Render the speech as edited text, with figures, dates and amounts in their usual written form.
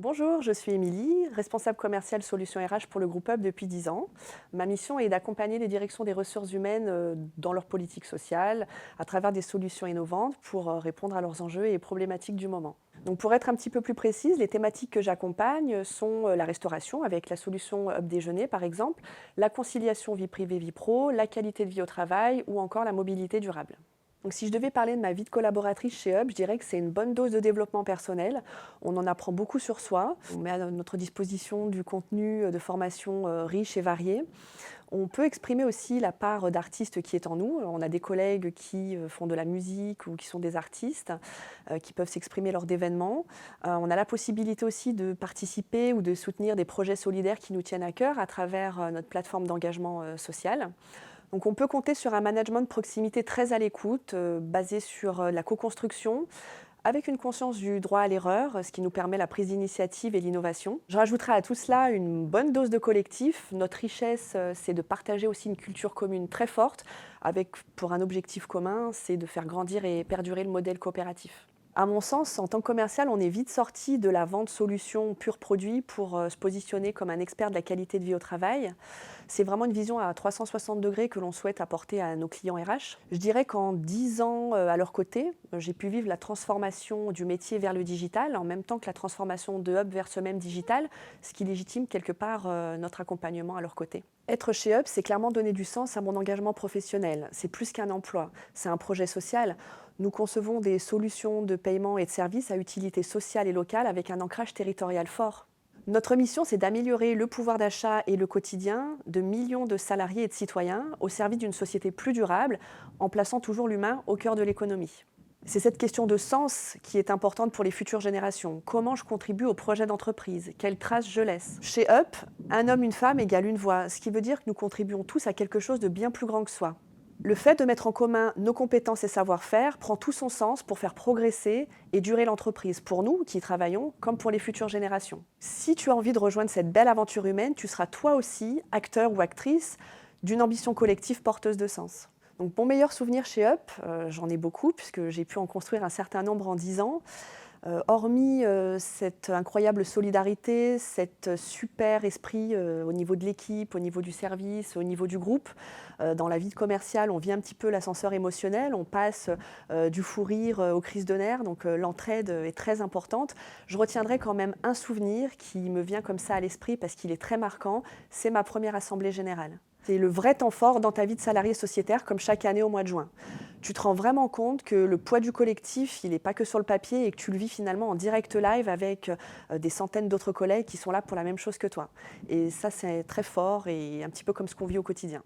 Bonjour, je suis Émilie, responsable commerciale Solutions RH pour le groupe Hub depuis 10 ans. Ma mission est d'accompagner les directions des ressources humaines dans leur politique sociale à travers des solutions innovantes pour répondre à leurs enjeux et problématiques du moment. Donc pour être un petit peu plus précise, les thématiques que j'accompagne sont la restauration avec la solution Hub Déjeuner par exemple, la conciliation vie privée-vie pro, la qualité de vie au travail ou encore la mobilité durable. Donc si je devais parler de ma vie de collaboratrice chez Hub, je dirais que c'est une bonne dose de développement personnel. On en apprend beaucoup sur soi. On met à notre disposition du contenu de formation riche et varié. On peut exprimer aussi la part d'artiste qui est en nous. On a des collègues qui font de la musique ou qui sont des artistes, qui peuvent s'exprimer lors d'événements. On a la possibilité aussi de participer ou de soutenir des projets solidaires qui nous tiennent à cœur à travers notre plateforme d'engagement social. Donc on peut compter sur un management de proximité très à l'écoute, basé sur la co-construction, avec une conscience du droit à l'erreur, ce qui nous permet la prise d'initiative et l'innovation. Je rajouterai à tout cela une bonne dose de collectif. Notre richesse, c'est de partager aussi une culture commune très forte, avec pour un objectif commun, c'est de faire grandir et perdurer le modèle coopératif. À mon sens, en tant que commercial, on est vite sorti de la vente solution pur produit pour se positionner comme un expert de la qualité de vie au travail. C'est vraiment une vision à 360 degrés que l'on souhaite apporter à nos clients RH. Je dirais qu'en 10 ans à leur côté, j'ai pu vivre la transformation du métier vers le digital, en même temps que la transformation de Hub vers ce même digital, ce qui légitime quelque part notre accompagnement à leur côté. Être chez Hub, c'est clairement donner du sens à mon engagement professionnel. C'est plus qu'un emploi, c'est un projet social. Nous concevons des solutions de paiement et de services à utilité sociale et locale avec un ancrage territorial fort. Notre mission, c'est d'améliorer le pouvoir d'achat et le quotidien de millions de salariés et de citoyens au service d'une société plus durable, en plaçant toujours l'humain au cœur de l'économie. C'est cette question de sens qui est importante pour les futures générations. Comment je contribue au projet d'entreprise? Quelles traces je laisse? Chez Up, un homme, une femme égale une voix, ce qui veut dire que nous contribuons tous à quelque chose de bien plus grand que soi. Le fait de mettre en commun nos compétences et savoir-faire prend tout son sens pour faire progresser et durer l'entreprise, pour nous qui y travaillons, comme pour les futures générations. Si tu as envie de rejoindre cette belle aventure humaine, tu seras toi aussi acteur ou actrice d'une ambition collective porteuse de sens. Donc mon meilleur souvenir chez Up, j'en ai beaucoup puisque j'ai pu en construire un certain nombre en 10 ans. Hormis cette incroyable solidarité, cet super esprit au niveau de l'équipe, au niveau du service, au niveau du groupe, dans la vie commerciale, on vit un petit peu l'ascenseur émotionnel, on passe du fou rire aux crises de nerfs, donc l'entraide est très importante. Je retiendrai quand même un souvenir qui me vient comme ça à l'esprit parce qu'il est très marquant, c'est ma première assemblée générale. C'est le vrai temps fort dans ta vie de salarié sociétaire, comme chaque année au mois de juin. Tu te rends vraiment compte que le poids du collectif, il n'est pas que sur le papier et que tu le vis finalement en direct live avec des centaines d'autres collègues qui sont là pour la même chose que toi. Et ça, c'est très fort et un petit peu comme ce qu'on vit au quotidien.